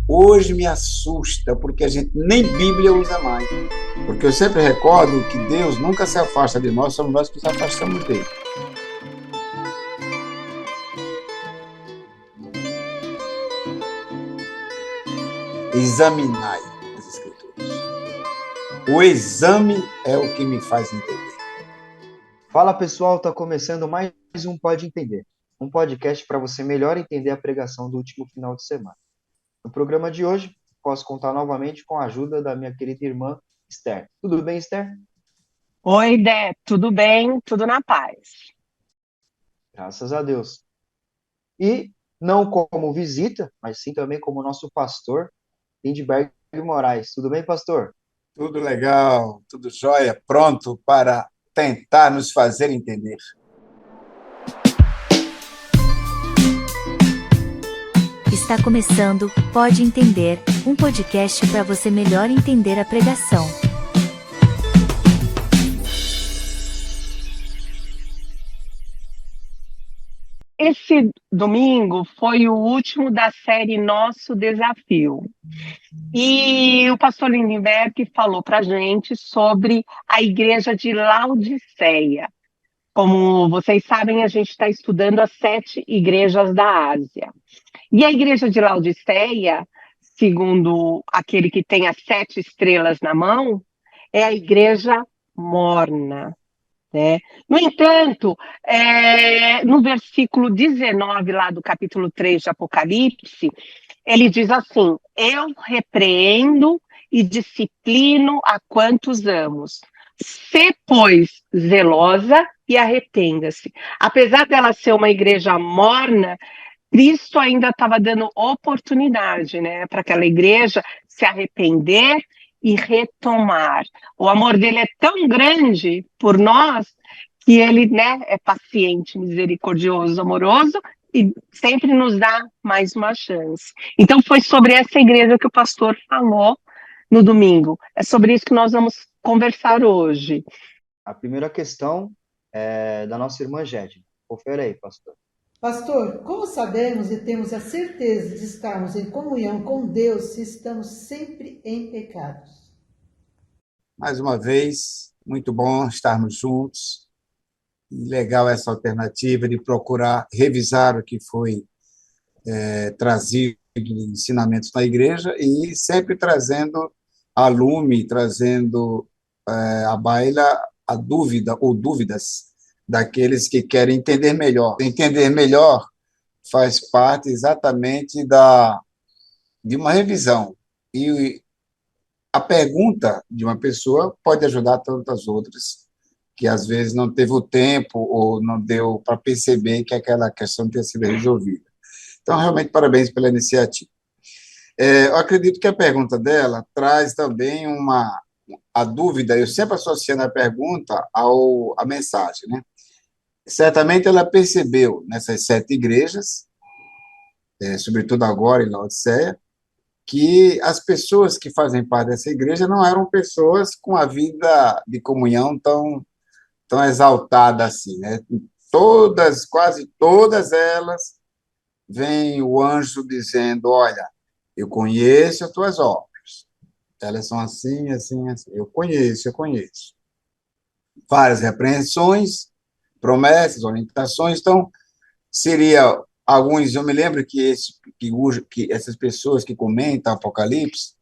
hoje me assusta, porque a gente nem Bíblia usa mais. Porque eu sempre recordo que Deus nunca se afasta de nós, somos nós que nos afastamos dele. Examinai as Escrituras. O exame é o que me faz entender. Fala pessoal, tá começando mais um Pode Entender, um podcast para você melhor entender a pregação do último final de semana. No programa de hoje, posso contar novamente com a ajuda da minha querida irmã Esther. Tudo bem, Esther? Oi, Dé, tudo bem? Tudo na paz. Graças a Deus. E não como visita, mas sim também como nosso pastor, Lindbergh Moraes. Tudo bem, pastor? Tudo legal, tudo jóia, pronto para tentar nos fazer entender. Está começando Pode Entender, um podcast para você melhor entender a pregação. Esse domingo foi o último da série Nosso Desafio. E o pastor Lindenberg falou para a gente sobre a igreja de Laodiceia. Como vocês sabem, a gente está estudando as 7 igrejas da Ásia. E a igreja de Laodiceia, segundo aquele que tem as 7 estrelas na mão, é a igreja morna, né? No entanto, no versículo 19 lá do capítulo 3 de Apocalipse, ele diz assim: eu repreendo e disciplino a quantos amos. Sê, pois, zelosa e arrependa-se. Apesar dela ser uma igreja morna, Cristo ainda estava dando oportunidade, né, para aquela igreja se arrepender e retomar. O amor dele é tão grande por nós que ele, né, é paciente, misericordioso, amoroso e sempre nos dá mais uma chance. Então foi sobre essa igreja que o pastor falou no domingo. É sobre isso que nós vamos conversar hoje. A primeira questão é da nossa irmã Jéssica. Confere aí, pastor. Pastor, como sabemos e temos a certeza de estarmos em comunhão com Deus se estamos sempre em pecados? Mais uma vez, muito bom estarmos juntos. Legal essa alternativa de procurar revisar o que foi trazido de ensinamentos na igreja e sempre trazendo a lume, trazendo à baila a dúvida ou dúvidas daqueles que querem entender melhor. Entender melhor faz parte exatamente de uma revisão. E a pergunta de uma pessoa pode ajudar tantas outras que às vezes não teve o tempo ou não deu para perceber que aquela questão tenha sido resolvida. Então, realmente, parabéns pela iniciativa. Eu acredito que a pergunta dela traz também a dúvida, eu sempre associando a pergunta à mensagem, né? Certamente ela percebeu nessas 7 igrejas, sobretudo agora em Laodiceia, que as pessoas que fazem parte dessa igreja não eram pessoas com a vida de comunhão tão exaltada assim, né? Quase todas elas, vem o anjo dizendo: olha, eu conheço as tuas obras, elas são assim, assim, assim, eu conheço. Várias repreensões, promessas, orientações, então, seria alguns, eu me lembro que essas pessoas que comentam Apocalipse,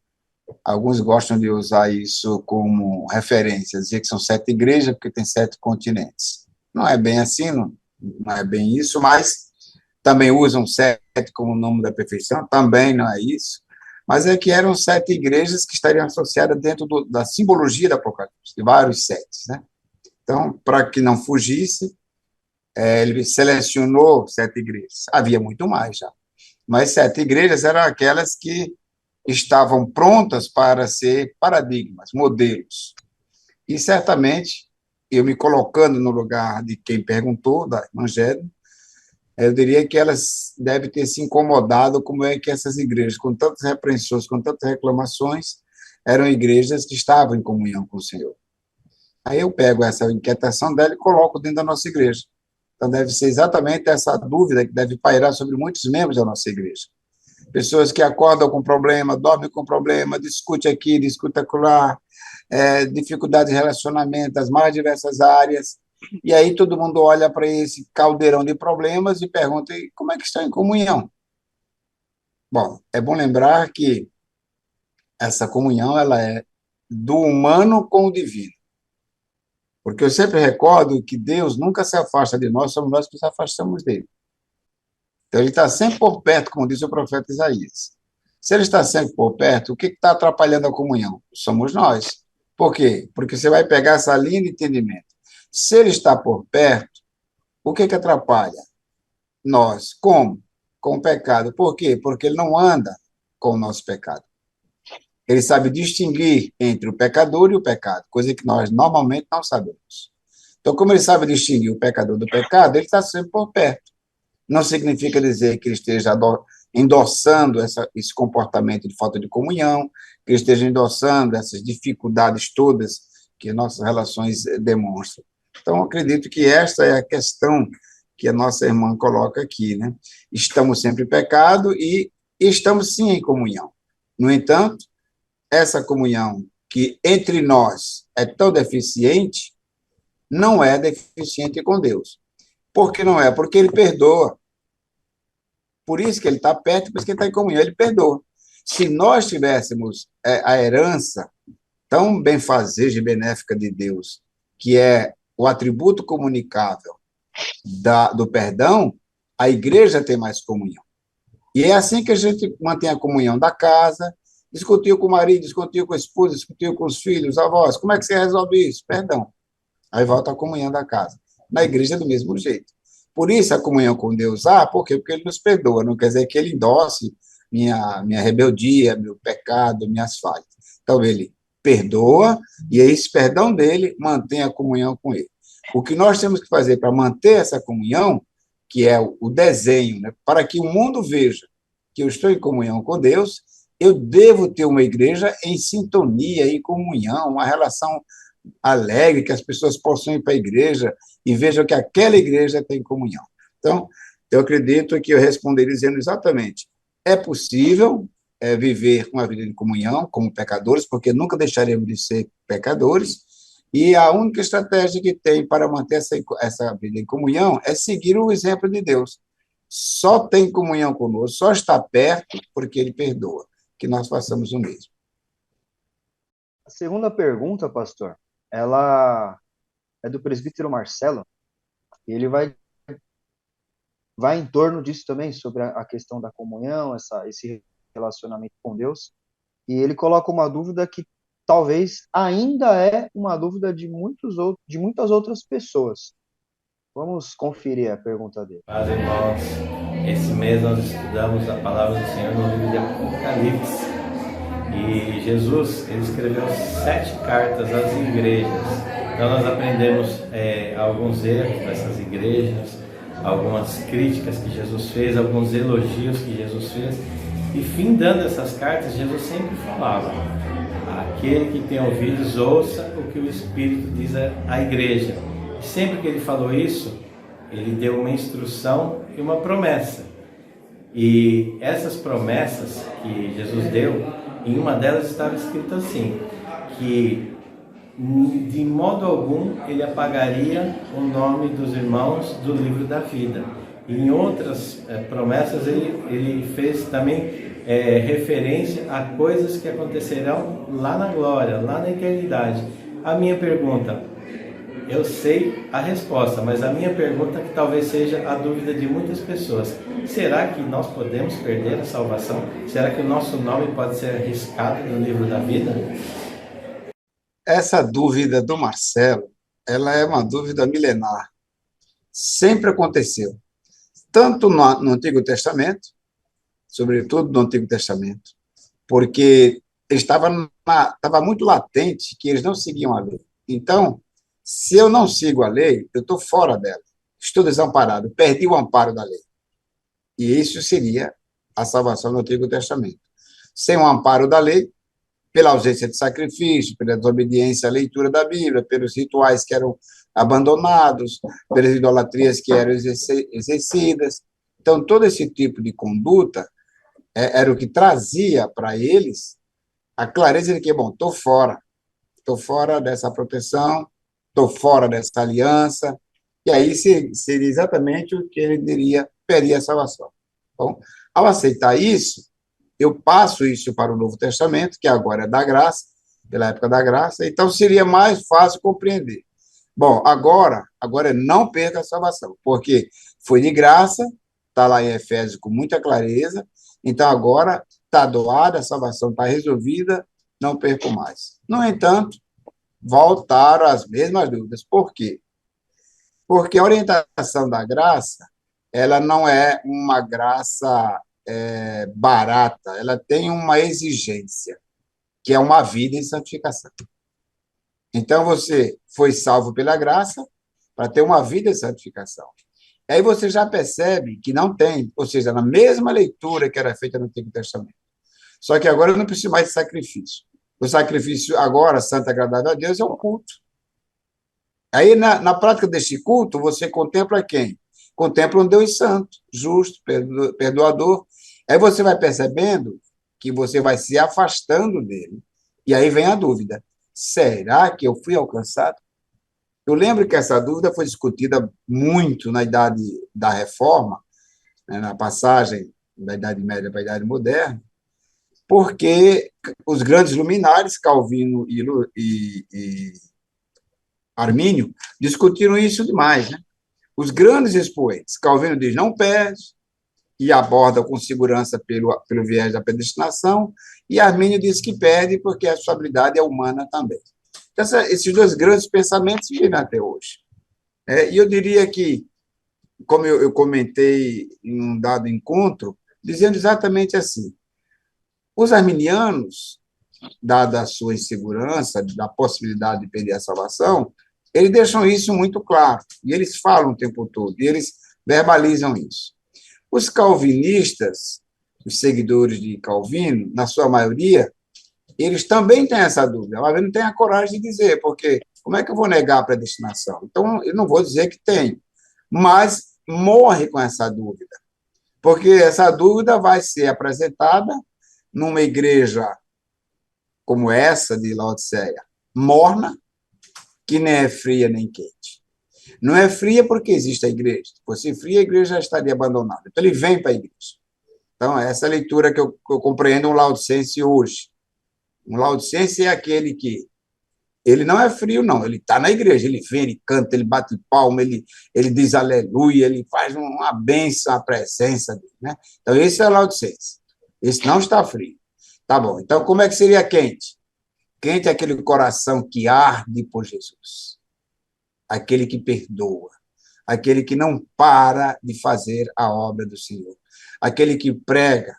alguns gostam de usar isso como referência, dizer que são 7 igrejas porque tem 7 continentes. Não é bem assim, não é bem isso, mas também usam 7 como nome da perfeição, também não é isso, mas é que eram 7 igrejas que estariam associadas dentro da simbologia do Apocalipse, de vários 7, né? Então, para que não fugisse, ele selecionou 7 igrejas. Havia muito mais já, mas 7 igrejas eram aquelas que estavam prontas para ser paradigmas, modelos. E, certamente, eu me colocando no lugar de quem perguntou, da Evangelho, eu diria que elas devem ter se incomodado como é que essas igrejas, com tantas repreensões, com tantas reclamações, eram igrejas que estavam em comunhão com o Senhor. Aí eu pego essa inquietação dela e coloco dentro da nossa igreja. Então, deve ser exatamente essa dúvida que deve pairar sobre muitos membros da nossa igreja. pessoas que acordam com problema, dormem com problema, discute aqui, discute acolá, dificuldades de relacionamento, as mais diversas áreas, e aí todo mundo olha para esse caldeirão de problemas e pergunta: e como é que estão em comunhão? Bom, é bom lembrar que essa comunhão ela é do humano com o divino, porque eu sempre recordo que Deus nunca se afasta de nós, somos nós que nos afastamos dele. Então, ele está sempre por perto, como diz o profeta Isaías. Se ele está sempre por perto, o que está atrapalhando a comunhão? Somos nós. Por quê? Porque você vai pegar essa linha de entendimento. Se ele está por perto, o que atrapalha? Nós. Como? Com o pecado. Por quê? Porque ele não anda com o nosso pecado. Ele sabe distinguir entre o pecador e o pecado, coisa que nós normalmente não sabemos. Então, como ele sabe distinguir o pecador do pecado, ele está sempre por perto. Não significa dizer que ele esteja endossando esse comportamento de falta de comunhão, que ele esteja endossando essas dificuldades todas que nossas relações demonstram. Então, acredito que esta é a questão que a nossa irmã coloca aqui, né? Estamos sempre em pecado e estamos sim em comunhão. No entanto, essa comunhão que entre nós é tão deficiente, não é deficiente com Deus. Por que não é? Porque ele perdoa. Por isso que ele está perto, por isso que ele está em comunhão, ele perdoa. Se nós tivéssemos a herança tão benfazeja e benéfica de Deus, que é o atributo comunicável do perdão, a igreja tem mais comunhão. E é assim que a gente mantém a comunhão da casa, discutiu com o marido, discutiu com a esposa, discutiu com os filhos, avós, como é que você resolve isso? Perdão. Aí volta a comunhão da casa. Na igreja, do mesmo jeito. Por isso, a comunhão com Deus, por quê? Porque ele nos perdoa, não quer dizer que ele endosse minha rebeldia, meu pecado, minhas falhas. Então, ele perdoa, e esse perdão dele mantém a comunhão com ele. O que nós temos que fazer para manter essa comunhão, que é o desenho, né, para que o mundo veja que eu estou em comunhão com Deus, eu devo ter uma igreja em sintonia, em comunhão, uma relação alegre, que as pessoas possam ir para a igreja e vejam que aquela igreja tem comunhão. Então, eu acredito que eu responderia dizendo exatamente: é possível viver uma vida de comunhão como pecadores, porque nunca deixaremos de ser pecadores, e a única estratégia que tem para manter essa vida em comunhão é seguir o exemplo de Deus. Só tem comunhão conosco, só está perto porque ele perdoa, que nós façamos o mesmo. A segunda pergunta, pastor, ela é do presbítero Marcelo, e ele vai em torno disso também, sobre a questão da comunhão, esse relacionamento com Deus, e ele coloca uma dúvida que talvez ainda é uma dúvida de muitas outras pessoas. Vamos conferir a pergunta dele. Paz, irmãos, esse mês nós estudamos a palavra do Senhor no livro de Apocalipse. E Jesus, ele escreveu 7 cartas às igrejas. Então nós aprendemos alguns erros dessas igrejas, algumas críticas que Jesus fez, alguns elogios que Jesus fez. E findando essas cartas, Jesus sempre falava: aquele que tem ouvidos, ouça o que o Espírito diz à igreja. E sempre que ele falou isso, ele deu uma instrução e uma promessa. E essas promessas que Jesus deu, em uma delas estava escrito assim, que de modo algum ele apagaria o nome dos irmãos do livro da vida. E em outras promessas ele fez também referência a coisas que acontecerão lá na glória, lá na eternidade. A minha pergunta, eu sei a resposta, mas a minha pergunta que talvez seja a dúvida de muitas pessoas: será que nós podemos perder a salvação? Será que o nosso nome pode ser arriscado no livro da vida? Essa dúvida do Marcelo, ela é uma dúvida milenar. Sempre aconteceu. Tanto no Antigo Testamento, sobretudo no Antigo Testamento, porque estava muito latente que eles não seguiam a lei. Então, se eu não sigo a lei, eu estou fora dela. Estou desamparado, perdi o amparo da lei. E isso seria a salvação no Antigo Testamento. Sem o amparo da lei, pela ausência de sacrifício, pela desobediência à leitura da Bíblia, pelos rituais que eram abandonados, pelas idolatrias que eram exercidas. Então, todo esse tipo de conduta era o que trazia para eles a clareza de que, bom, estou fora dessa proteção, estou fora dessa aliança, e aí seria exatamente o que ele diria, perder a salvação. Então, ao aceitar isso, eu passo isso para o Novo Testamento, que agora é da graça, pela época da graça, então seria mais fácil compreender. Bom, agora não perca a salvação, porque foi de graça, está lá em Efésios com muita clareza, então agora está doada, a salvação está resolvida, não perco mais. No entanto, voltaram as mesmas dúvidas. Por quê? Porque a orientação da graça, ela não é uma graça barata, ela tem uma exigência, que é uma vida em santificação. Então, você foi salvo pela graça para ter uma vida em santificação. Aí você já percebe que não tem, ou seja, na mesma leitura que era feita no Antigo Testamento. Só que agora eu não preciso mais de sacrifício. O sacrifício agora, santo e agradável a Deus, é um culto. Aí, na prática deste culto, você contempla quem? Contempla um Deus santo, justo, perdoador. Aí você vai percebendo que você vai se afastando dele. E aí vem a dúvida. Será que eu fui alcançado? Eu lembro que essa dúvida foi discutida muito na Idade da Reforma, né, na passagem da Idade Média para a Idade Moderna, porque os grandes luminares, Calvino e Armínio, discutiram isso demais. Né? Os grandes expoentes, Calvino diz não perde, e aborda com segurança pelo viés da predestinação, e Armínio diz que perde porque a sua habilidade é humana também. Então, esses dois grandes pensamentos vivem até hoje. E eu diria que, como eu comentei em um dado encontro, dizendo exatamente assim, os arminianos, dada a sua insegurança, da possibilidade de perder a salvação, eles deixam isso muito claro, e eles falam o tempo todo, e eles verbalizam isso. Os calvinistas, os seguidores de Calvino, na sua maioria, eles também têm essa dúvida, mas não têm a coragem de dizer, porque como é que eu vou negar a predestinação? Então, eu não vou dizer que tem, mas morre com essa dúvida, porque essa dúvida vai ser apresentada numa igreja como essa de Laodiceia, morna, que nem é fria nem quente. Não é fria porque existe a igreja. Se fosse fria, a igreja já estaria abandonada. Então, ele vem para a igreja. Então, essa é a leitura que eu compreendo um laodicense hoje. Um laodicense é aquele que ele não é frio, não. Ele está na igreja, ele vem, ele canta, ele bate palma, ele diz aleluia, ele faz uma bênção à presença dele. Né? Então, esse é o laodicense. Esse não está frio. Tá bom. Então, como é que seria quente? Quente é aquele coração que arde por Jesus. Aquele que perdoa. Aquele que não para de fazer a obra do Senhor. Aquele que prega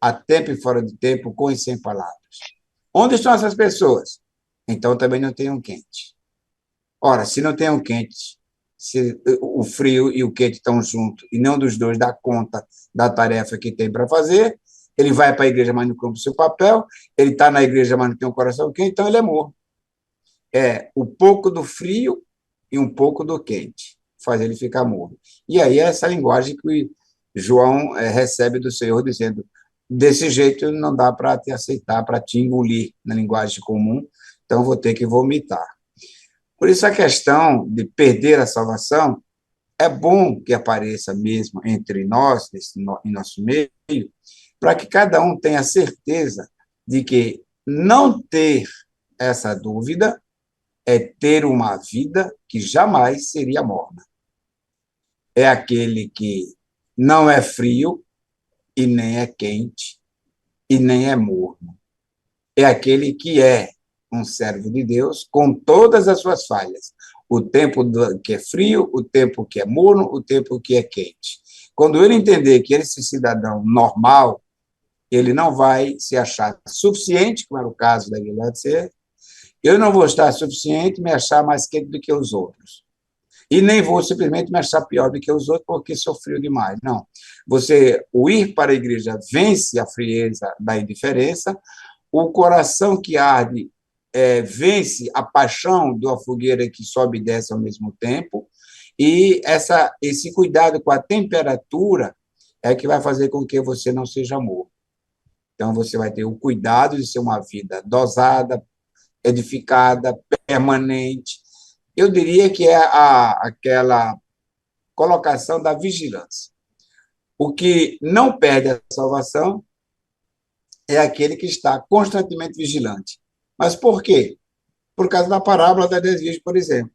a tempo e fora de tempo, com e sem palavras. Onde estão essas pessoas? Então também não tem um quente. Ora, se não tem um quente, se o frio e o quente estão juntos e nenhum dos dois dá conta da tarefa que tem para fazer, ele vai para a igreja, mas não cumpre o seu papel, ele está na igreja, mas não tem um coração quente, então ele é morno. É um pouco do frio e um pouco do quente, faz ele ficar morno. E aí é essa linguagem que João recebe do Senhor, dizendo, desse jeito não dá para te aceitar, para te engolir na linguagem comum, então vou ter que vomitar. Por isso a questão de perder a salvação é bom que apareça mesmo entre nós, em nosso meio, para que cada um tenha certeza de que não ter essa dúvida é ter uma vida que jamais seria morna. É aquele que não é frio e nem é quente e nem é morno. É aquele que é um servo de Deus com todas as suas falhas. O tempo que é frio, o tempo que é morno, o tempo que é quente. Quando ele entender que ele é esse cidadão normal, ele não vai se achar suficiente, como era o caso da Laodiceia. Eu não vou estar suficiente, me achar mais quente do que os outros. E nem vou simplesmente me achar pior do que os outros porque sou frio demais. Não. O ir para a igreja vence a frieza da indiferença, o coração que arde vence a paixão da fogueira que sobe e desce ao mesmo tempo, e esse cuidado com a temperatura é que vai fazer com que você não seja morno. Então, você vai ter o cuidado de ser uma vida dosada, edificada, permanente. Eu diria que é aquela colocação da vigilância. O que não perde a salvação é aquele que está constantemente vigilante. Mas por quê? Por causa da parábola da desvio, por exemplo.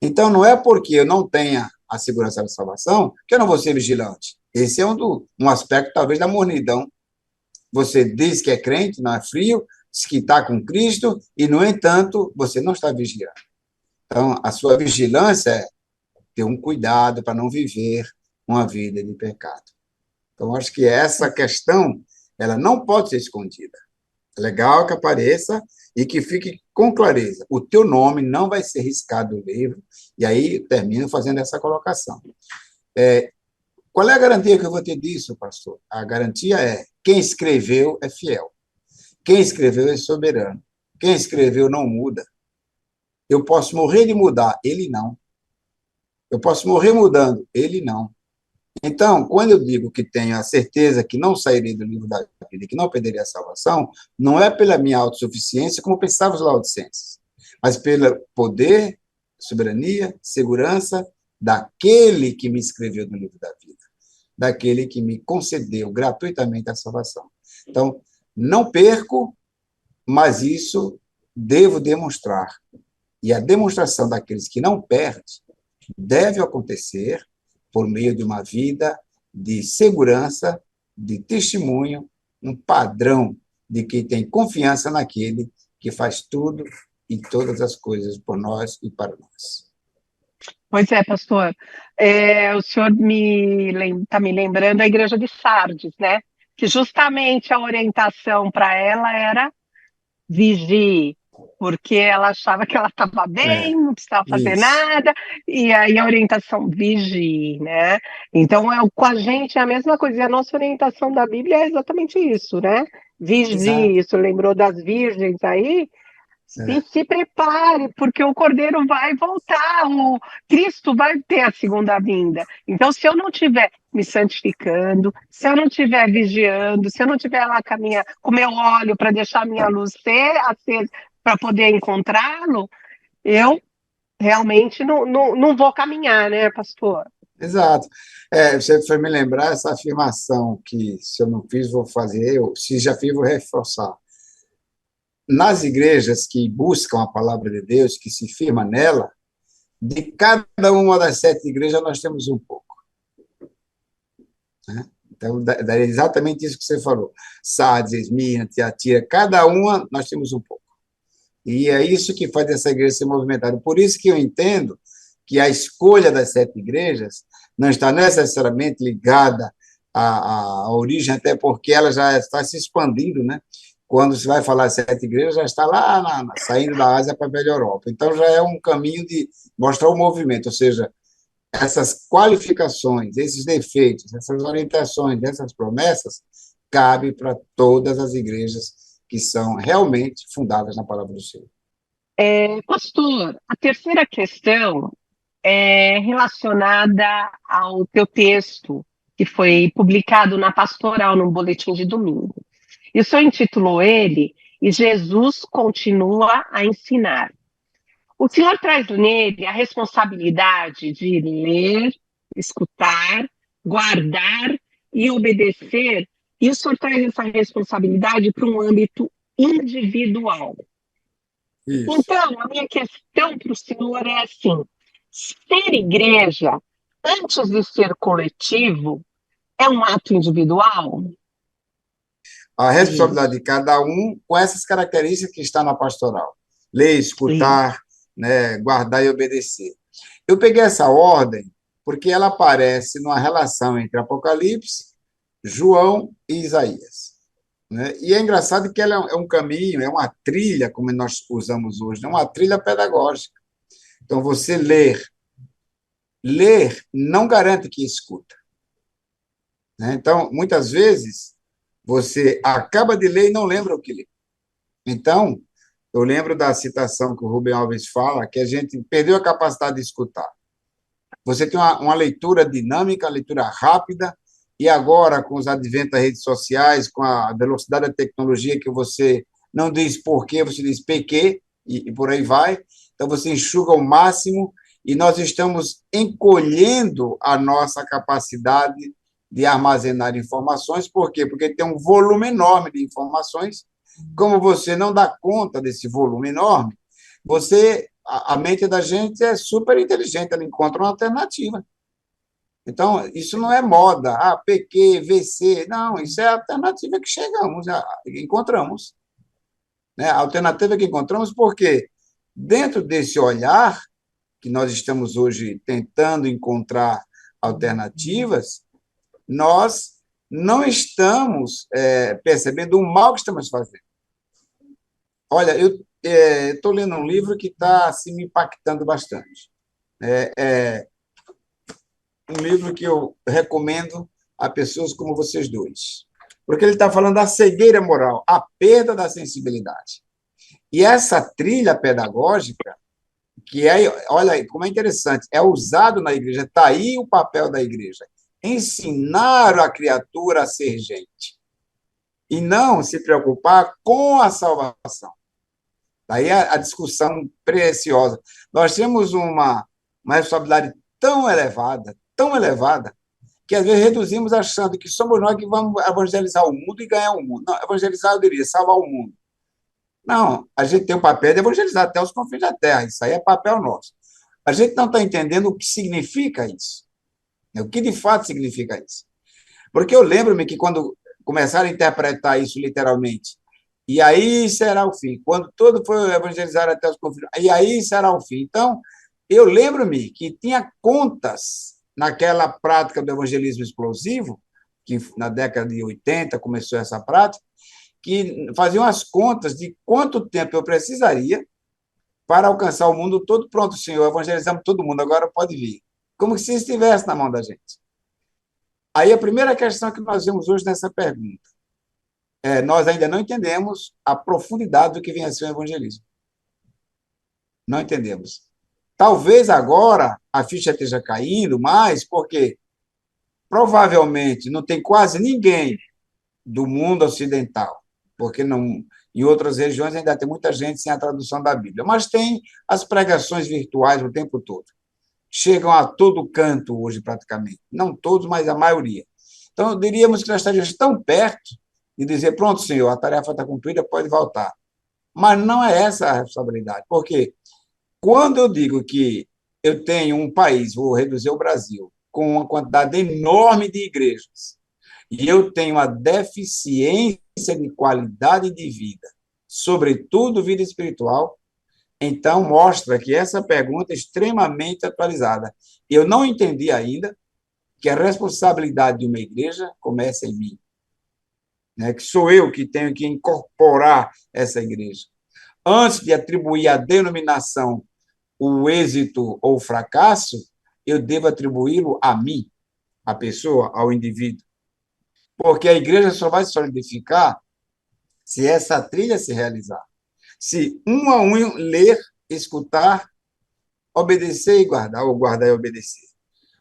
Então, não é porque eu não tenha a segurança da salvação que eu não vou ser vigilante. Esse é um aspecto, talvez, da mornidão. Você diz que é crente, não é frio, diz que está com Cristo, e, no entanto, você não está vigiando. Então, a sua vigilância é ter um cuidado para não viver uma vida de pecado. Então, acho que essa questão ela não pode ser escondida. É legal que apareça e que fique com clareza. O teu nome não vai ser riscado do livro, e aí termino fazendo essa colocação. Qual é a garantia que eu vou ter disso, pastor? A garantia é: quem escreveu é fiel. Quem escreveu é soberano. Quem escreveu não muda. Eu posso morrer de mudar, ele não. Eu posso morrer mudando, ele não. Então, quando eu digo que tenho a certeza que não sairei do livro da vida, que não perderei a salvação, não é pela minha autossuficiência, como pensavam os laodicenses, mas pelo poder, soberania, segurança daquele que me escreveu no livro da vida, daquele que me concedeu gratuitamente a salvação. Então, não perco, mas isso devo demonstrar. E a demonstração daqueles que não perdem deve acontecer por meio de uma vida de segurança, de testemunho, um padrão de quem tem confiança naquele que faz tudo e todas as coisas por nós e para nós. Pois é, pastor. O senhor está me lembrando a igreja de Sardes, né? Que justamente a orientação para ela era vigie, porque ela achava que ela estava bem, não precisava fazer Isso. nada, e aí a orientação, vigie, né? Então, com a gente é a mesma coisa, e a nossa orientação da Bíblia é exatamente isso, né? Exato. Vigie, isso lembrou das virgens aí? É. Se prepare, porque o Cordeiro vai voltar, o Cristo vai ter a segunda vinda. Então, se eu não estiver me santificando, se eu não estiver vigiando, se eu não estiver lá com meu óleo para deixar a minha luz ser acesa para poder encontrá-lo, eu realmente não vou caminhar, né, pastor? Exato. Você foi me lembrar essa afirmação que, se eu não fiz, vou fazer, se já fiz, vou reforçar. Nas igrejas que buscam a palavra de Deus, que se firma nela, de cada uma das 7 igrejas nós temos um pouco. Né? Então, é exatamente isso que você falou. Sardes, Esmirna, Tiatira, cada uma nós temos um pouco. E é isso que faz essa igreja ser movimentada. Por isso que eu entendo que a escolha das 7 igrejas não está necessariamente ligada à origem, até porque ela já está se expandindo, né? Quando se vai falar 7 igrejas, já está lá saindo da Ásia para a Velha Europa. Então, já é um caminho de mostrar o movimento, ou seja, essas qualificações, esses defeitos, essas orientações, essas promessas, cabe para todas as igrejas que são realmente fundadas na palavra do Senhor. Pastor, a terceira questão é relacionada ao teu texto, que foi publicado na Pastoral, no Boletim de Domingo. E o senhor intitulou ele E Jesus Continua a Ensinar. O senhor traz nele a responsabilidade de ler, escutar, guardar e obedecer, e o senhor traz essa responsabilidade para um âmbito individual. Isso. Então, a minha questão para o senhor é assim: ser igreja, antes de ser coletivo, é um ato individual? A responsabilidade Isso, de cada um com essas características que está na pastoral. Ler, isso. escutar, né, guardar e obedecer. Eu peguei essa ordem porque ela aparece numa relação entre Apocalipse, João e Isaías. Né? E é engraçado que ela é um caminho, é uma trilha, como nós usamos hoje, é uma trilha pedagógica. Então, você ler não garante que escuta. Né? Então, muitas vezes, você acaba de ler e não lembra o que lê. Então, eu lembro da citação que o Rubem Alves fala, que a gente perdeu a capacidade de escutar. Você tem uma leitura dinâmica, leitura rápida, e agora, com os adventos das redes sociais, com a velocidade da tecnologia, que você não diz porquê, você diz PQ, e por aí vai. Então, você enxuga ao máximo, e nós estamos encolhendo a nossa capacidade de armazenar informações. Por quê? Porque tem um volume enorme de informações. Como você não dá conta desse volume enorme, a mente da gente é super inteligente, ela encontra uma alternativa. Então, isso não é moda, PQ, VC, não, isso é a alternativa que encontramos. Né? A alternativa que encontramos porque, dentro desse olhar, que nós estamos hoje tentando encontrar alternativas, nós não estamos percebendo o mal que estamos fazendo. Olha, eu estou lendo um livro que está assim, me impactando bastante. Um livro que eu recomendo a pessoas como vocês dois. Porque ele está falando da cegueira moral, a perda da sensibilidade. E essa trilha pedagógica, olha como é interessante, é usado na igreja, está aí o papel da igreja, ensinar a criatura a ser gente, e não se preocupar com a salvação. Daí a discussão preciosa. Nós temos uma responsabilidade tão elevada, que às vezes reduzimos achando que somos nós que vamos evangelizar o mundo e ganhar o mundo. Não, evangelizar, eu diria, salvar o mundo. Não, a gente tem o papel de evangelizar até os confins da terra, isso aí é papel nosso. A gente não está entendendo o que significa isso, o que de fato significa isso. Porque eu lembro-me que quando começaram a interpretar isso literalmente, e aí será o fim, quando todo foi evangelizar até os confins, e aí será o fim. Então, eu lembro-me que tinha contas naquela prática do evangelismo explosivo, que na década de 80 começou essa prática, que faziam as contas de quanto tempo eu precisaria para alcançar o mundo todo. Pronto, senhor, evangelizamos todo mundo, agora pode vir. Como se estivesse na mão da gente. Aí a primeira questão que nós vemos hoje nessa pergunta nós ainda não entendemos a profundidade do que vem a ser o evangelismo. Não entendemos. Talvez agora a ficha esteja caindo mais, porque provavelmente não tem quase ninguém do mundo ocidental, porque não, em outras regiões ainda tem muita gente sem a tradução da Bíblia, mas tem as pregações virtuais o tempo todo. Chegam a todo canto hoje, praticamente. Não todos, mas a maioria. Então, diríamos que nós estaríamos tão perto de dizer, pronto, senhor, a tarefa está cumprida, pode voltar. Mas não é essa a responsabilidade, porque quando eu digo que eu tenho um país, vou reduzir o Brasil, com uma quantidade enorme de igrejas, e eu tenho uma deficiência de qualidade de vida, sobretudo vida espiritual, então mostra que essa pergunta é extremamente atualizada. Eu não entendi ainda que a responsabilidade de uma igreja começa em mim, né? Que sou eu que tenho que incorporar essa igreja. Antes de atribuir à denominação o êxito ou o fracasso, eu devo atribuí-lo a mim, à pessoa, ao indivíduo. Porque a igreja só vai se solidificar se essa trilha se realizar. Se um a um ler, escutar, obedecer e guardar, ou guardar e obedecer.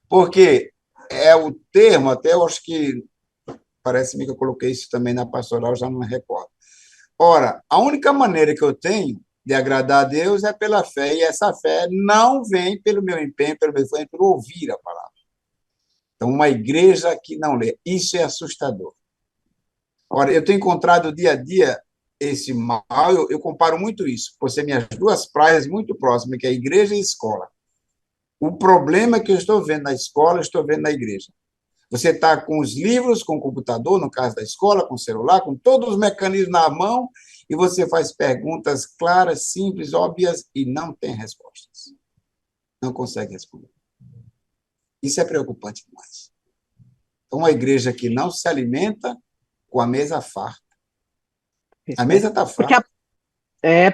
Porque é o termo, até eu acho que, parece-me que eu coloquei isso também na pastoral, já não me recordo. Ora, a única maneira que eu tenho de agradar a Deus é pela fé, e essa fé não vem pelo meu empenho, pelo meu esforço, é pelo ouvir a palavra. Então, uma igreja que não lê, isso é assustador. Ora, eu tenho encontrado dia a dia esse mal, eu comparo muito isso, por ser minhas duas praias muito próximas, que é a igreja e a escola. O problema que eu estou vendo na escola, eu estou vendo na igreja. Você está com os livros, com o computador, no caso da escola, com o celular, com todos os mecanismos na mão, e você faz perguntas claras, simples, óbvias, e não tem respostas. Não consegue responder. Isso é preocupante demais. Então, uma igreja que não se alimenta com a mesa farta. A mesa está farta.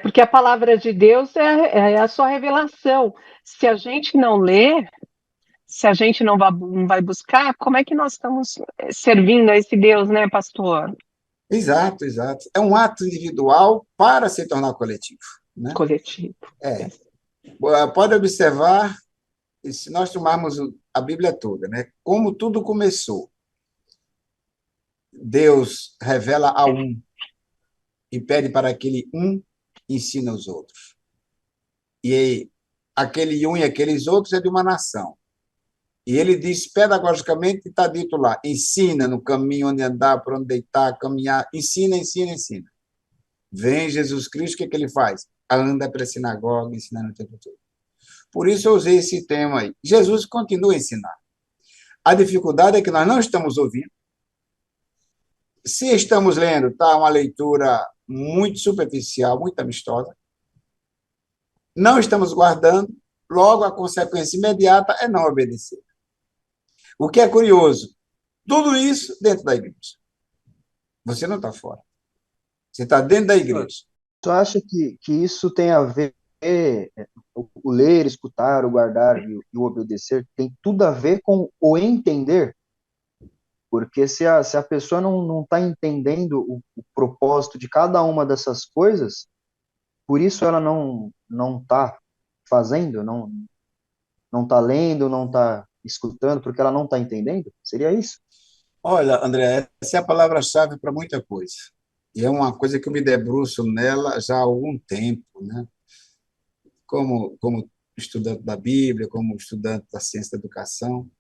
Porque a palavra de Deus é a sua revelação. Se a gente não lê, se a gente não vai buscar, como é que nós estamos servindo a esse Deus, né, pastor? Exato, exato. É um ato individual para se tornar coletivo. Né? Coletivo. Pode observar, se nós tomarmos a Bíblia toda, né, como tudo começou. Deus revela a um e pede para aquele um ensine os outros. E aquele um e aqueles outros é de uma nação. E ele diz pedagogicamente, está dito lá, ensina no caminho onde andar, por onde deitar, caminhar, ensina, ensina, ensina. Vem Jesus Cristo, o que ele faz? Anda para a sinagoga, ensinando o tempo todo. Por isso eu usei esse tema aí. Jesus continua a ensinar. A dificuldade é que nós não estamos ouvindo. Se estamos lendo, está uma leitura muito superficial, muito amistosa. Não estamos guardando, logo a consequência imediata é não obedecer. O que é curioso, tudo isso dentro da igreja. Você não está fora. Você está dentro da igreja. Tu acha que isso tem a ver, o ler, escutar, o guardar e o obedecer, tem tudo a ver com o entender? Porque se a pessoa não está entendendo o propósito de cada uma dessas coisas, por isso ela não está fazendo, não está lendo, não está escutando, porque ela não está entendendo? Seria isso? Olha, André, essa é a palavra-chave para muita coisa. E é uma coisa que eu me debruço nela já há algum tempo, né? Como estudante da Bíblia, como estudante da ciência da educação.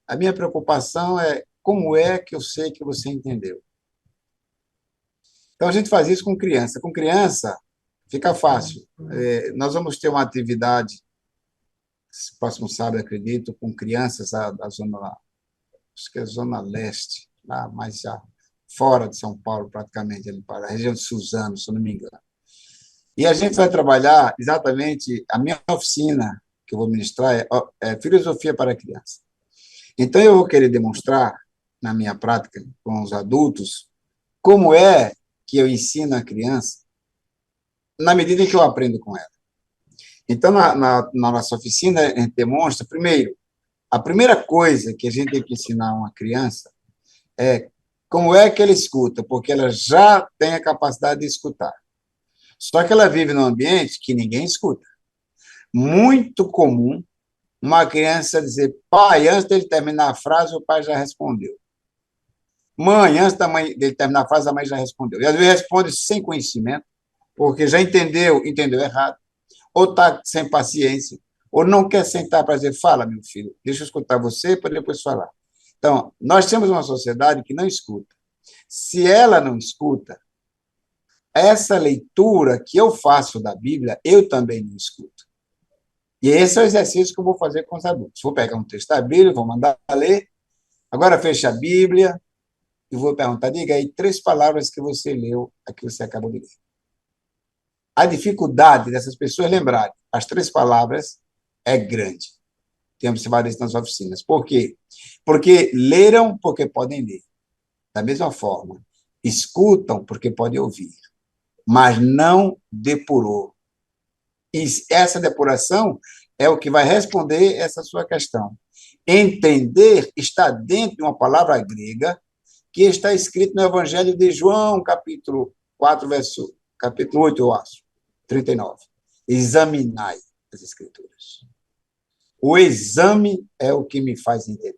A minha preocupação é como é que eu sei que você entendeu. Então, a gente faz isso com criança. Com criança, fica fácil. Nós vamos ter uma atividade, próximo sábado, acredito, com crianças da zona lá, acho que é a zona leste, lá, mas já fora de São Paulo, praticamente, ali para a região de Suzano, se eu não me engano. E a gente vai trabalhar exatamente, a minha oficina que eu vou ministrar é filosofia para a criança. Então, eu vou querer demonstrar, na minha prática com os adultos, como é que eu ensino a criança na medida em que eu aprendo com ela. Então, na nossa oficina, a gente demonstra, primeiro, a primeira coisa que a gente tem que ensinar a uma criança é como é que ela escuta, porque ela já tem a capacidade de escutar. Só que ela vive num ambiente que ninguém escuta. Muito comum uma criança dizer, pai, antes dele terminar a frase, o pai já respondeu. Mãe, antes dele terminar a frase, a mãe já respondeu. E às vezes responde sem conhecimento, porque já entendeu errado, ou está sem paciência, ou não quer sentar para dizer, fala, meu filho, deixa eu escutar você para depois falar. Então, nós temos uma sociedade que não escuta. Se ela não escuta, essa leitura que eu faço da Bíblia, eu também não escuto. E esse é o exercício que eu vou fazer com os adultos. Vou pegar um texto da Bíblia, vou mandar ler, agora fecha a Bíblia e vou perguntar, diga aí 3 palavras que você leu, a que você acabou de ler. A dificuldade dessas pessoas lembrarem as 3 palavras é grande. Temos observado isso nas oficinas. Por quê? Porque leram porque podem ler. Da mesma forma, escutam porque podem ouvir, mas não depurou. E essa depuração é o que vai responder essa sua questão. Entender está dentro de uma palavra grega que está escrito no Evangelho de João, capítulo 4, capítulo 8, eu acho, 39. Examinai as Escrituras. O exame é o que me faz entender.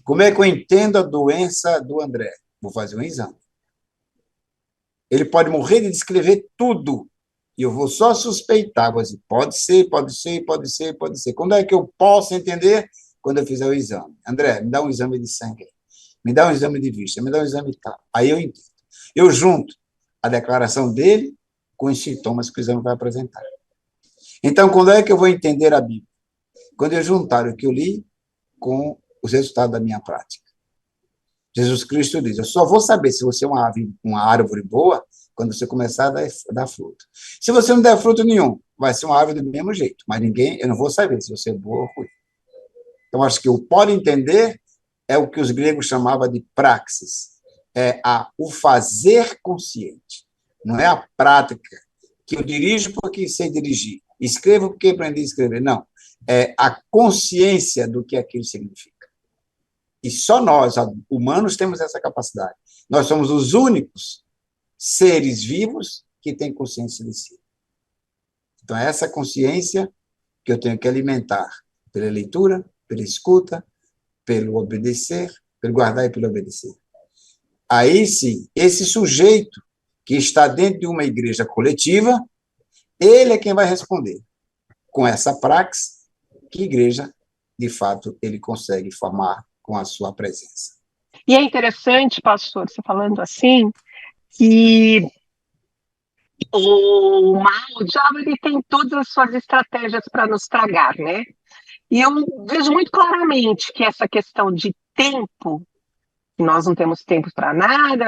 Como é que eu entendo a doença do André? Vou fazer um exame. Ele pode morrer de descrever tudo, e eu vou só suspeitar. Vou dizer, pode ser, pode ser, pode ser, pode ser. Quando é que eu posso entender? Quando eu fizer o exame. André, me dá um exame de sangue, me dá um exame de vista, me dá um exame de tal. Aí eu entendo. Eu junto a declaração dele com os sintomas que o exame vai apresentar. Então, quando é que eu vou entender a Bíblia? Quando eu juntar o que eu li com os resultados da minha prática. Jesus Cristo diz, eu só vou saber se você é uma árvore boa quando você começar a dar fruto. Se você não der fruto nenhum, vai ser uma árvore do mesmo jeito, mas eu não vou saber se você é boa ou ruim. Então, acho que o pode entender é o que os gregos chamavam de praxis, o fazer consciente, não é a prática, que eu dirijo porque sei dirigir, escrevo porque aprendi a escrever, não, é a consciência do que aquilo significa. E só nós, humanos, temos essa capacidade. Nós somos os únicos seres vivos que têm consciência de si. Então, é essa consciência que eu tenho que alimentar pela leitura, pela escuta, pelo obedecer, pelo guardar e pelo obedecer. Aí sim, esse sujeito que está dentro de uma igreja coletiva, ele é quem vai responder. Com essa praxe, que igreja, de fato, ele consegue formar com a sua presença. E é interessante, pastor, você falando assim, que o mal, o diabo, ele tem todas as suas estratégias para nos tragar, né? E eu vejo muito claramente que essa questão de tempo, nós não temos tempo para nada,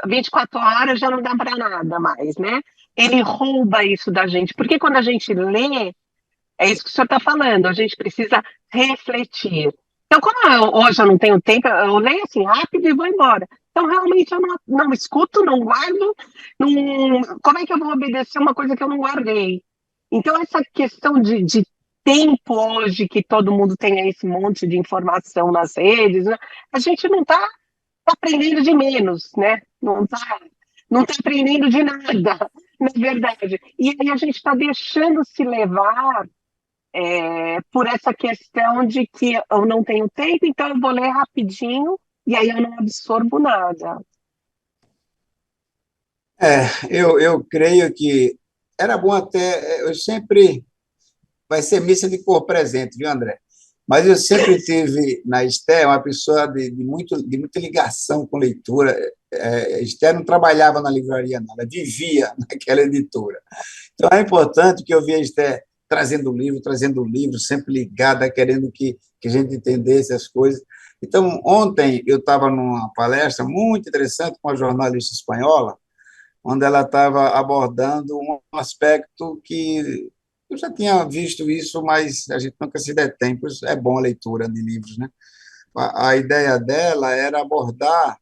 24 horas já não dá para nada mais, né? Ele rouba isso da gente, porque quando a gente lê, é isso que o senhor está falando, a gente precisa refletir. Então, hoje eu não tenho tempo, eu leio assim rápido e vou embora. Então, realmente, eu não escuto, não guardo, como é que eu vou obedecer uma coisa que eu não guardei? Então, essa questão de tempo hoje, que todo mundo tem esse monte de informação nas redes, né? A gente não está aprendendo de menos, né? Não tá aprendendo de nada, na verdade. E aí a gente está deixando se levar por essa questão de que eu não tenho tempo, então eu vou ler rapidinho e aí eu não absorvo nada. Eu creio que era bom até, eu sempre, vai ser missa de cor presente, viu, André? Mas eu sempre tive na Esté uma pessoa de muita ligação com leitura. Esté não trabalhava na livraria, não, ela vivia naquela editora. Então, é importante que eu via a Esté trazendo livro, sempre ligada, querendo que a gente entendesse as coisas. Então, ontem eu estava numa palestra muito interessante com uma jornalista espanhola, onde ela estava abordando um aspecto que eu já tinha visto isso, mas a gente nunca se detém, por isso é bom a leitura de livros, né? A ideia dela era abordar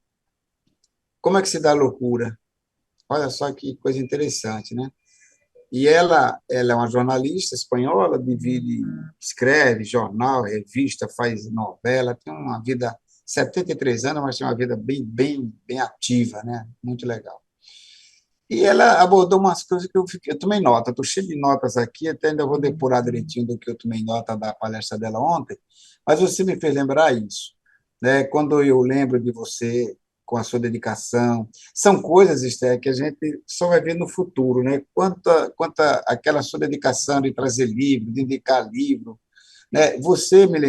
como é que se dá a loucura. Olha só que coisa interessante, né? E ela é uma jornalista espanhola, escreve jornal, revista, faz novela, tem uma vida, 73 anos, mas tem uma vida bem ativa, né? Muito legal. E ela abordou umas coisas que eu tomei nota, estou cheio de notas aqui, até ainda vou depurar direitinho do que eu tomei nota da palestra dela ontem, mas você me fez lembrar isso, né? Quando eu lembro de você com a sua dedicação, são coisas, Esther, que a gente só vai ver no futuro, né? Quanta aquela sua dedicação de trazer livro, de indicar livro, né? Você me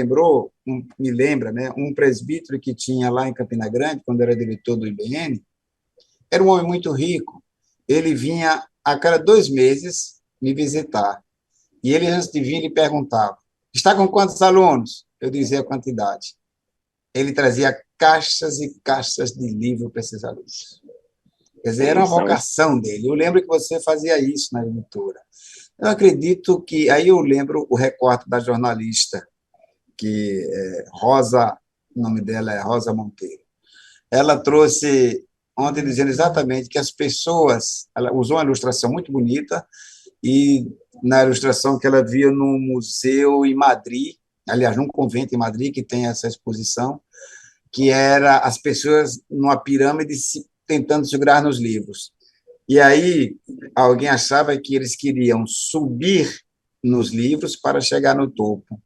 lembra, né? Um presbítero que tinha lá em Campina Grande, quando era diretor do IBN, era um homem muito rico. Ele vinha a cada 2 meses me visitar. E ele, antes de vir, ele perguntava: está com quantos alunos? Eu dizia a quantidade. Ele trazia caixas e caixas de livro para esses alunos. Quer dizer, era uma vocação dele. Eu lembro que você fazia isso na editora. Eu acredito que. Aí eu lembro o recorte da jornalista, que é Rosa, o nome dela é Rosa Monteiro. Ela trouxe ontem dizendo exatamente que as pessoas, ela usou uma ilustração muito bonita, e na ilustração que ela via no museu em Madrid, aliás, num convento em Madrid, que tem essa exposição, que era as pessoas numa pirâmide tentando segurar nos livros. E aí alguém achava que eles queriam subir nos livros para chegar no topo.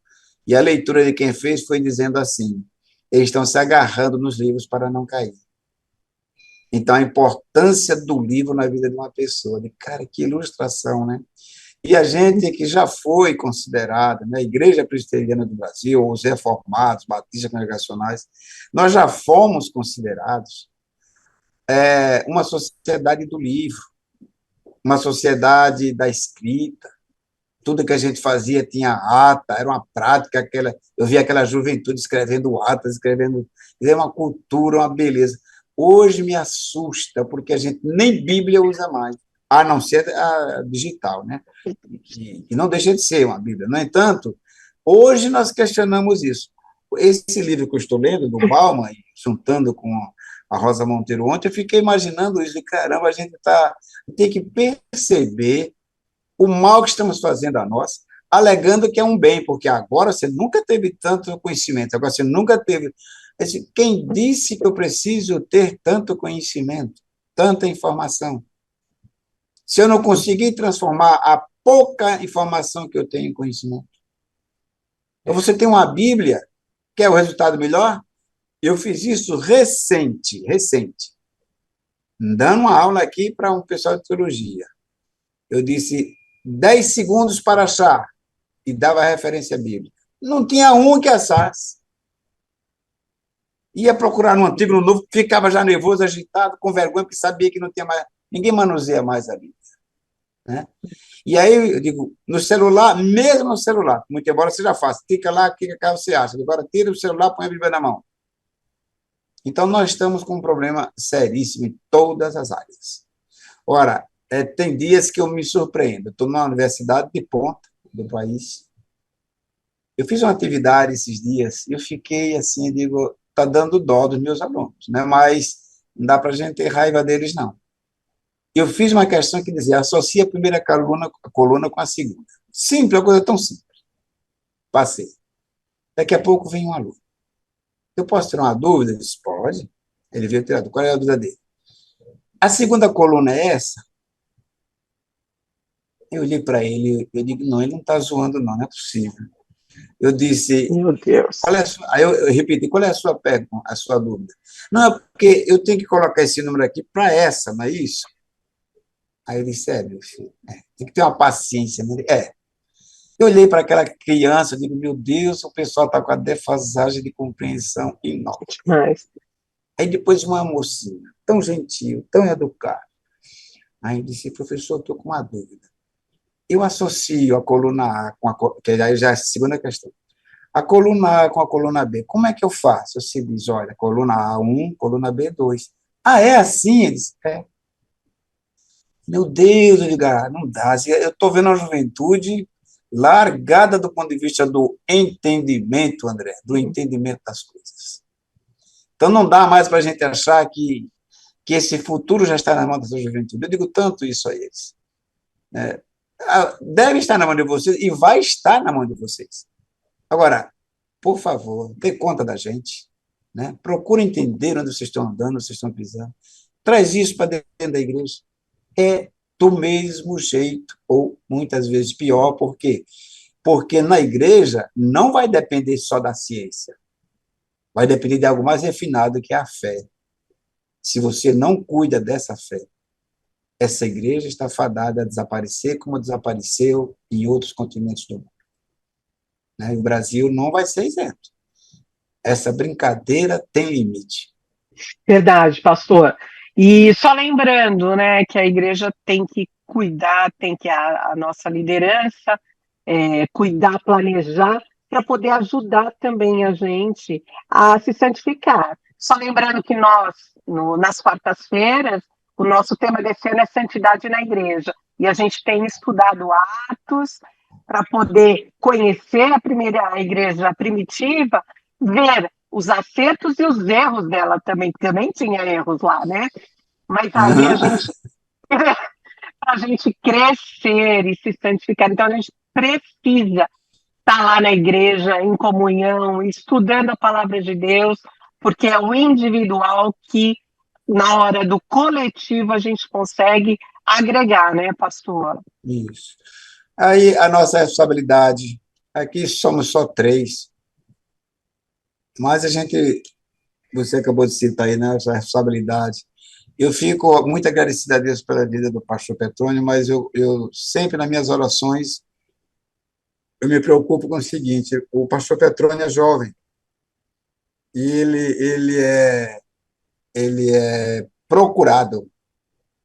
E a leitura de quem fez foi dizendo assim: eles estão se agarrando nos livros para não cair. Então, a importância do livro na vida de uma pessoa. Cara, que ilustração, né? E a gente que já foi considerada, né, a Igreja Presbiteriana do Brasil, os reformados, batistas congregacionais, nós já fomos considerados uma sociedade do livro, uma sociedade da escrita. Tudo que a gente fazia tinha ata, era uma prática, eu via aquela juventude escrevendo atas, era uma cultura, uma beleza. Hoje me assusta, porque a gente nem Bíblia usa mais, a não ser a digital, né? Que não deixa de ser uma Bíblia. No entanto, hoje nós questionamos isso. Esse livro que eu estou lendo, do Bauman, juntando com a Rosa Monteiro ontem, eu fiquei imaginando isso, de caramba, a gente tem que perceber o mal que estamos fazendo a nós, alegando que é um bem, porque agora você nunca teve tanto conhecimento, agora você nunca teve. Quem disse que eu preciso ter tanto conhecimento, tanta informação? Se eu não conseguir transformar a pouca informação que eu tenho em conhecimento. Então, você tem uma Bíblia, quer o resultado melhor? Eu fiz isso recente. dando uma aula aqui para um pessoal de teologia. Eu disse 10 segundos para achar, e dava a referência bíblica. Não tinha um que achasse. Ia procurar no antigo, no novo, ficava já nervoso, agitado, com vergonha, porque sabia que não tinha mais, ninguém manuseia mais a Bíblia. Né? E aí, eu digo, no celular, mesmo no celular, muito embora seja fácil, clica lá, clica cá, você acha. Agora, tira o celular, põe a Bíblia na mão. Então, nós estamos com um problema seríssimo em todas as áreas. Ora, tem dias que eu me surpreendo. Estou numa universidade de ponta do país. Eu fiz uma atividade esses dias e eu fiquei assim, digo, está dando dó dos meus alunos, né? Mas não dá para a gente ter raiva deles, não. Eu fiz uma questão que dizia, associa a primeira coluna com a segunda. Simples, uma coisa tão simples. Passei. Daqui a pouco vem um aluno. Eu posso tirar uma dúvida? Ele disse, pode. Ele veio tirar. Qual é a dúvida dele? A segunda coluna é essa? Eu olhei para ele, eu digo, não, ele não está zoando, não é possível. Eu disse, Meu Deus. aí eu repeti, qual é a sua pergunta, a sua dúvida? Não, é porque eu tenho que colocar esse número aqui para essa, não é isso? Aí ele disse, meu filho, tem que ter uma paciência. Né? Eu olhei para aquela criança e digo, meu Deus, o pessoal está com a defasagem de compreensão enorme. Mas, Aí depois uma mocinha, tão gentil, tão educada. Aí disse, professor, estou com uma dúvida. Eu associo a coluna A com que aí já é a segunda questão. A coluna A com a coluna B, como é que eu faço? Você diz, olha, coluna A1, coluna B2. Ah, é assim? Ele disse, é. Meu Deus, eu digo, não dá. Eu estou vendo a juventude largada do ponto de vista do entendimento, André, do entendimento das coisas. Então, não dá mais para a gente achar que esse futuro já está na mão dessa juventude. Eu digo tanto isso a eles. Deve estar na mão de vocês e vai estar na mão de vocês. Agora, por favor, dê conta da gente. Né? Procure entender onde vocês estão andando, onde vocês estão pisando. Traz isso para dentro da igreja. É do mesmo jeito, ou muitas vezes pior, por quê? Porque na igreja não vai depender só da ciência, vai depender de algo mais refinado, que é a fé. Se você não cuida dessa fé, essa igreja está fadada a desaparecer como desapareceu em outros continentes do mundo. Né? O Brasil não vai ser isento. Essa brincadeira tem limite. verdade, pastor. E só lembrando, né, que a igreja tem que cuidar, tem que a nossa liderança cuidar, planejar, para poder ajudar também a gente a se santificar. Só lembrando que nós, nas quartas-feiras, o nosso tema desse ano é santidade na igreja. E a gente tem estudado Atos para poder conhecer a igreja primitiva, ver os acertos e os erros dela também, porque também tinha erros lá, né? Mas aí a gente crescer e se santificar, então a gente precisa estar lá na igreja, em comunhão, estudando a palavra de Deus, porque é o individual que, na hora do coletivo, a gente consegue agregar, né, pastor? Isso. Aí a nossa responsabilidade, aqui somos só 3, mas você acabou de citar aí, né, essa responsabilidade. Eu fico muito agradecido a Deus pela vida do pastor Petrônio, mas eu sempre, nas minhas orações, eu me preocupo com o seguinte, o pastor Petrônio é jovem, e ele é procurado,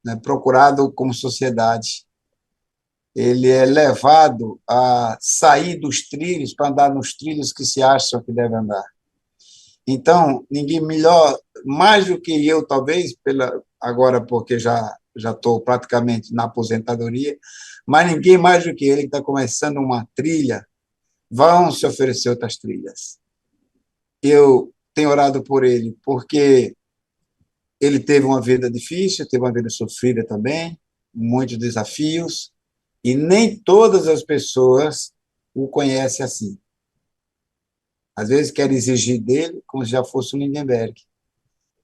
né, procurado como sociedade. Ele é levado a sair dos trilhos para andar nos trilhos que se acham que deve andar. Então, ninguém melhor, mais do que eu, talvez, agora porque já estou praticamente na aposentadoria, mas ninguém mais do que ele que está começando uma trilha, vão se oferecer outras trilhas. Eu tenho orado por ele, porque ele teve uma vida difícil, teve uma vida sofrida também, muitos desafios, e nem todas as pessoas o conhecem assim. Às vezes quer exigir dele como se já fosse um Lindenberg,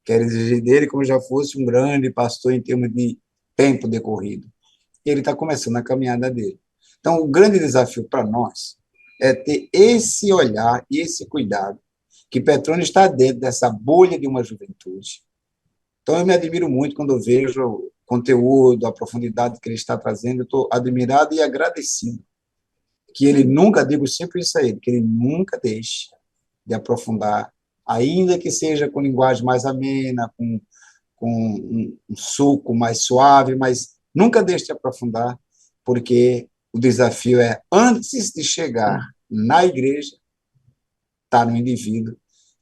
quer exigir dele como se já fosse um grande pastor em termos de tempo decorrido. Ele está começando a caminhada dele. Então, o grande desafio para nós é ter esse olhar e esse cuidado, que Petrônio está dentro dessa bolha de uma juventude, Então, eu me admiro muito quando eu vejo o conteúdo, a profundidade que ele está trazendo. Eu estou admirado e agradecido que ele nunca, digo sempre isso a ele, que ele nunca deixe de aprofundar, ainda que seja com linguagem mais amena, com um suco mais suave, mas nunca deixe de aprofundar, porque o desafio é, antes de chegar na igreja, está no indivíduo,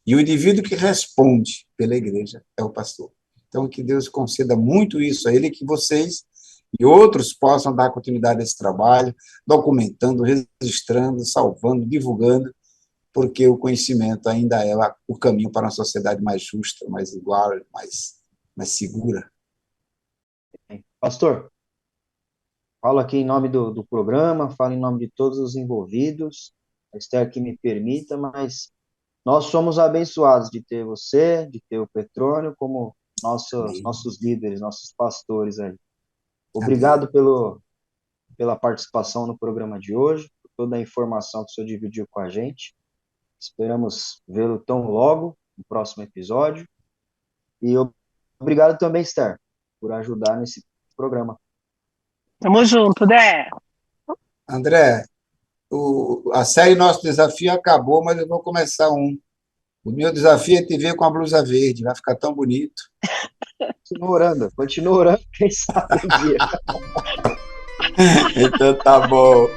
e o indivíduo que responde pela igreja é o pastor. Então, que Deus conceda muito isso a ele, que vocês e outros possam dar continuidade a esse trabalho, documentando, registrando, salvando, divulgando, porque o conhecimento ainda é o caminho para uma sociedade mais justa, mais igual, mais segura. Pastor, falo aqui em nome do programa, falo em nome de todos os envolvidos, a Esther que me permita, mas nós somos abençoados de ter você, de ter o Petrônio como nossos líderes, nossos pastores aí. Obrigado pela participação no programa de hoje, por toda a informação que o senhor dividiu com a gente. Esperamos vê-lo tão logo no próximo episódio. E obrigado também, Esther, por ajudar nesse programa. Tamo junto, Dé. André, a série Nosso Desafio acabou, mas eu vou começar um. O meu desafio é te ver com a blusa verde, vai ficar tão bonito. Continua orando, quem sabe um dia. Então tá bom.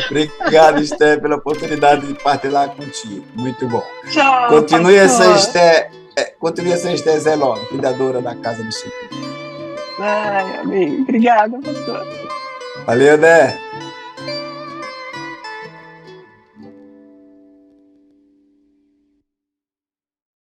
Obrigado, Esther, pela oportunidade de partilhar contigo. Muito bom. Tchau, Continue pastor. essa Esther zelosa, cuidadora da casa do Senhor. Ai, amém. Obrigada, pastor. Valeu, Né?